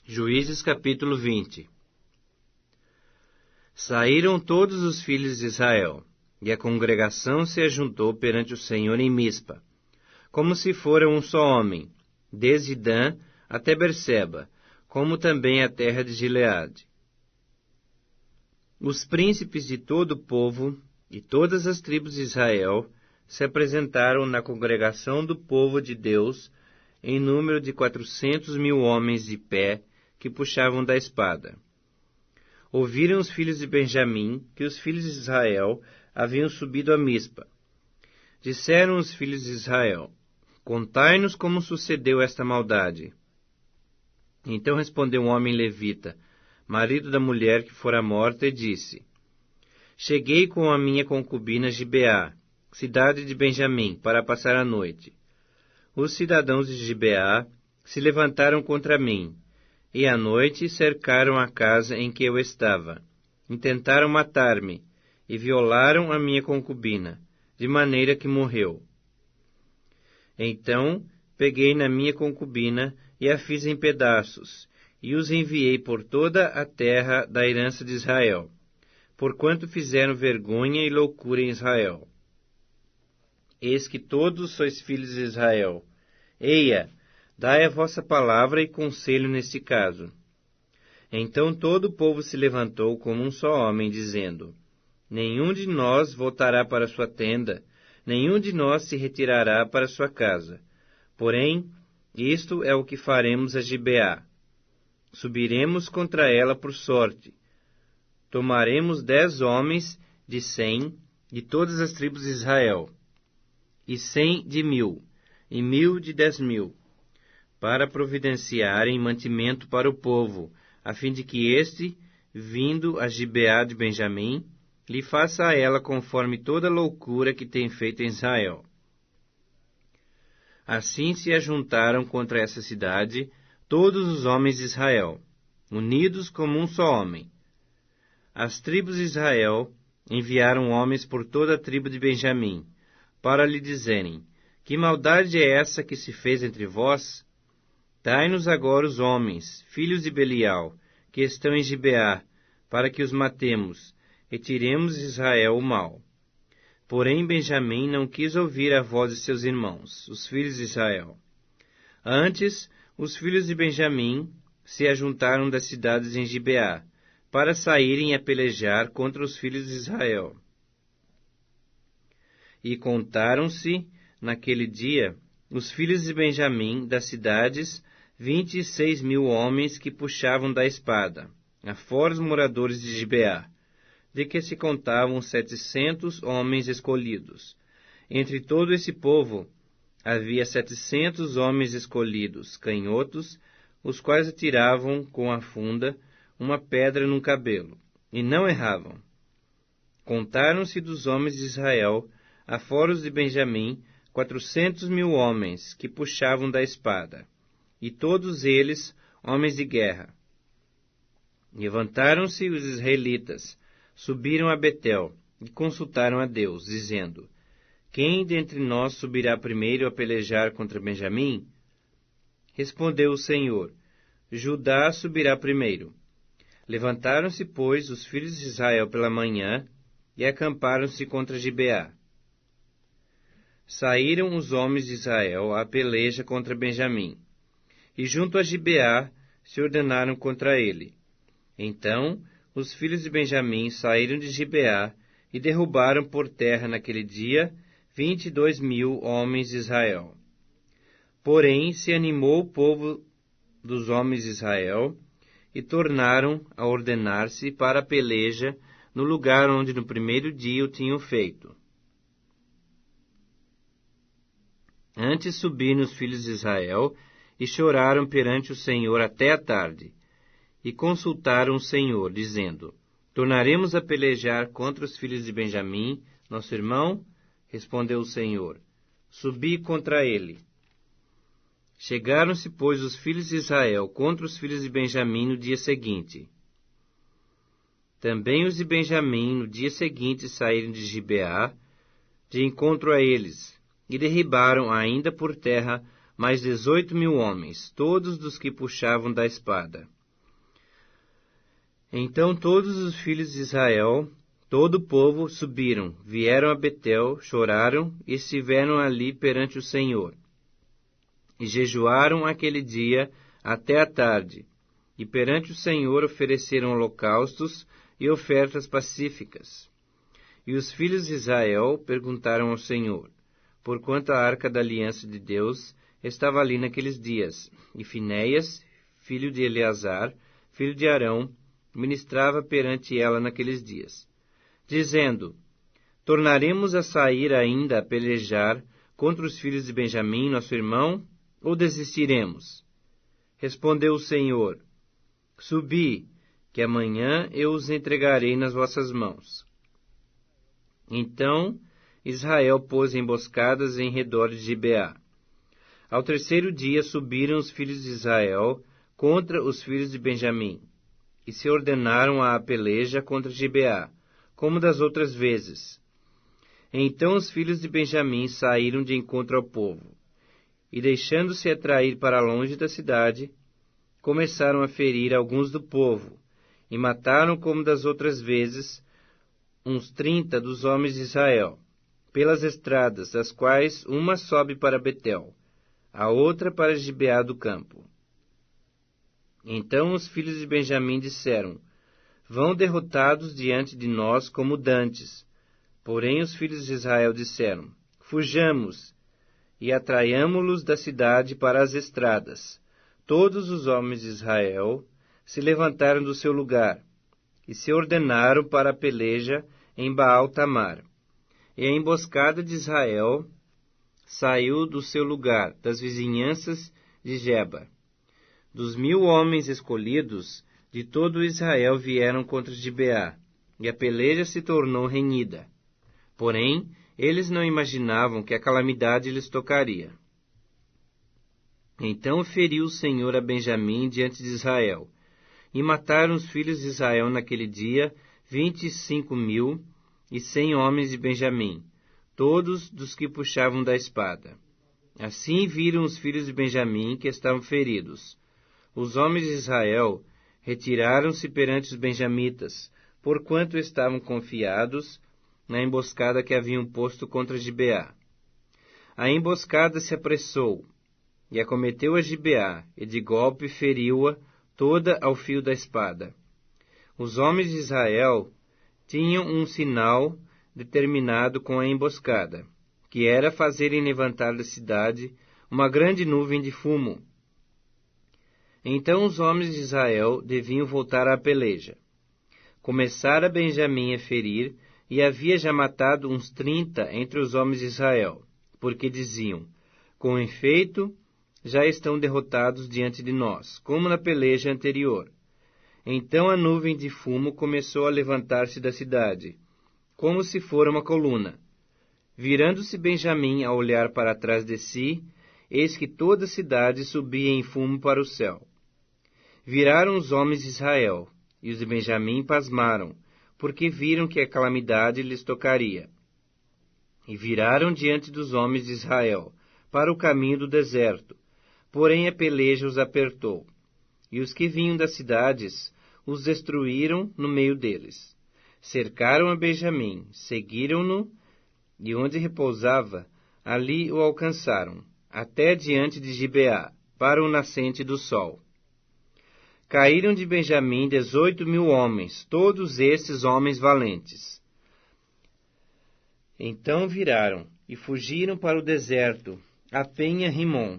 Juízes capítulo 20. Saíram todos os filhos de Israel, e a congregação se ajuntou perante o Senhor em Mispa, como se fora um só homem, desde Dan até Berseba, como também a terra de Gileade. Os príncipes de todo o povo e todas as tribos de Israel se apresentaram na congregação do povo de Deus, em número de 400.000 homens de pé, que puxavam da espada. Ouviram os filhos de Benjamim que os filhos de Israel haviam subido a Mispa. Disseram os filhos de Israel: Contai-nos como sucedeu esta maldade. Então respondeu um homem levita, marido da mulher que fora morta, e disse: Cheguei com a minha concubina Gibeá, cidade de Benjamim, para passar a noite. Os cidadãos de Gibeá se levantaram contra mim, e à noite cercaram a casa em que eu estava. Intentaram matar-me, e violaram a minha concubina, de maneira que morreu. Então peguei na minha concubina e a fiz em pedaços, e os enviei por toda a terra da herança de Israel, porquanto fizeram vergonha e loucura em Israel. Eis que todos sois filhos de Israel. Eia, dai a vossa palavra e conselho neste caso. Então todo o povo se levantou como um só homem, dizendo: Nenhum de nós voltará para sua tenda, nenhum de nós se retirará para sua casa. Porém, isto é o que faremos a Gibeá. Subiremos contra ela por sorte. Tomaremos 10 homens de 100 de todas as tribos de Israel, e 100 de 1.000, e 1.000 de 10.000, para providenciarem mantimento para o povo, a fim de que este, vindo a Gibeá de Benjamim, lhe faça a ela conforme toda a loucura que tem feito em Israel. Assim se ajuntaram contra essa cidade todos os homens de Israel, unidos como um só homem. As tribos de Israel enviaram homens por toda a tribo de Benjamim, para lhe dizerem: Que maldade é essa que se fez entre vós? Dai-nos agora os homens, filhos de Belial, que estão em Gibeá, para que os matemos, e tiremos de Israel o mal. Porém Benjamim não quis ouvir a voz de seus irmãos, os filhos de Israel. Antes, os filhos de Benjamim se ajuntaram das cidades em Gibeá, para saírem a pelejar contra os filhos de Israel. E contaram-se, naquele dia, os filhos de Benjamim das cidades, 26.000 homens que puxavam da espada, afora os moradores de Gibeá, de que se contavam 700 homens escolhidos. Entre todo esse povo havia 700 homens escolhidos, canhotos, os quais atiravam com a funda uma pedra num cabelo, e não erravam. Contaram-se dos homens de Israel, afora os de Benjamim, 400.000 homens que puxavam da espada, e todos eles homens de guerra. Levantaram-se os israelitas, subiram a Betel e consultaram a Deus, dizendo: Quem dentre nós subirá primeiro a pelejar contra Benjamim? Respondeu o Senhor: Judá subirá primeiro. Levantaram-se, pois, os filhos de Israel pela manhã e acamparam-se contra Gibeá. Saíram os homens de Israel à peleja contra Benjamim, e junto a Gibeá se ordenaram contra ele. Então os filhos de Benjamim saíram de Gibeá e derrubaram por terra naquele dia 22.000 homens de Israel. Porém se animou o povo dos homens de Israel, e tornaram a ordenar-se para a peleja no lugar onde no primeiro dia o tinham feito. Antes subiram os filhos de Israel e choraram perante o Senhor até a tarde, e consultaram o Senhor, dizendo: Tornaremos a pelejar contra os filhos de Benjamim, nosso irmão? Respondeu o Senhor: Subi contra ele. Chegaram-se, pois, os filhos de Israel contra os filhos de Benjamim no dia seguinte. Também os de Benjamim no dia seguinte saíram de Gibeá, de encontro a eles, e derribaram ainda por terra mais 18.000 homens, todos dos que puxavam da espada, Então todos os filhos de Israel, todo o povo, subiram, vieram a Betel, choraram e estiveram ali perante o Senhor. E jejuaram aquele dia até a tarde, e perante o Senhor ofereceram holocaustos e ofertas pacíficas. E os filhos de Israel perguntaram ao Senhor, porquanto a arca da aliança de Deus estava ali naqueles dias, e Finéias, filho de Eleazar, filho de Arão, ministrava perante ela naqueles dias, dizendo, tornaremos a sair ainda a pelejar contra os filhos de Benjamim, nosso irmão, ou desistiremos? Respondeu o Senhor, subi, que amanhã eu os entregarei nas vossas mãos. Então Israel pôs emboscadas em redor de Gibeá. Ao terceiro dia subiram os filhos de Israel contra os filhos de Benjamim, e se ordenaram à peleja contra Gibeá, como das outras vezes. Então os filhos de Benjamim saíram de encontro ao povo, e deixando-se atrair para longe da cidade, começaram a ferir alguns do povo, e mataram, como das outras vezes, uns 30 dos homens de Israel, pelas estradas, das quais uma sobe para Betel, a outra para Gibeá do campo. Então os filhos de Benjamim disseram, vão derrotados diante de nós como dantes. Porém os filhos de Israel disseram, fujamos, e atraiamo-los da cidade para as estradas. Todos os homens de Israel se levantaram do seu lugar, e se ordenaram para a peleja em Baal-Tamar. E a emboscada de Israel saiu do seu lugar, das vizinhanças de Geba. Dos 1000 homens escolhidos, de todo Israel vieram contra Gibeá, e a peleja se tornou renhida. Porém, eles não imaginavam que a calamidade lhes tocaria. Então feriu o Senhor a Benjamim diante de Israel, e mataram os filhos de Israel naquele dia 25.100 homens de Benjamim, todos dos que puxavam da espada. Assim viram os filhos de Benjamim que estavam feridos. Os homens de Israel retiraram-se perante os benjamitas, porquanto estavam confiados na emboscada que haviam posto contra Gibeá. A emboscada se apressou, e acometeu a Gibeá, e de golpe feriu-a toda ao fio da espada. Os homens de Israel tinham um sinal determinado com a emboscada, que era fazerem levantar da cidade uma grande nuvem de fumo. Então os homens de Israel deviam voltar à peleja. Começara Benjamim a ferir, e havia já matado uns 30 entre os homens de Israel, porque diziam, com efeito, já estão derrotados diante de nós, como na peleja anterior. Então a nuvem de fumo começou a levantar-se da cidade, como se fora uma coluna. Virando-se Benjamim a olhar para trás de si, eis que toda a cidade subia em fumo para o céu. Viraram os homens de Israel, e os de Benjamim pasmaram, porque viram que a calamidade lhes tocaria. E viraram diante dos homens de Israel, para o caminho do deserto, porém a peleja os apertou. E os que vinham das cidades os destruíram no meio deles. Cercaram a Benjamim, seguiram-no, e onde repousava, ali o alcançaram, até diante de Gibeá, para o nascente do sol. Caíram de Benjamim 18.000 homens, todos estes homens valentes. Então viraram e fugiram para o deserto, a penha Rimom,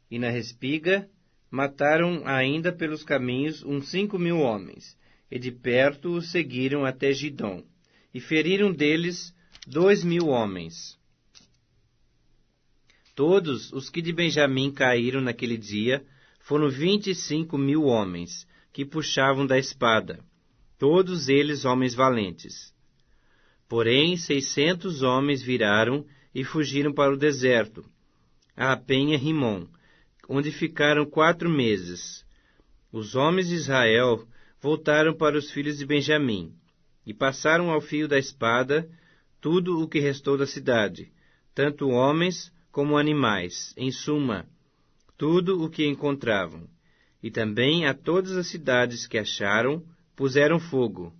e na respiga mataram ainda pelos caminhos uns 5.000 homens, e de perto os seguiram até Gidom, e feriram deles 2.000 homens. Todos os que de Benjamim caíram naquele dia foram 25.000 homens, que puxavam da espada, todos eles homens valentes. Porém 600 homens viraram e fugiram para o deserto, a penha Rimom, onde ficaram 4 meses. Os homens de Israel voltaram para os filhos de Benjamim, e passaram ao fio da espada tudo o que restou da cidade, tanto homens como animais, em suma, tudo o que encontravam, e também a todas as cidades que acharam, puseram fogo,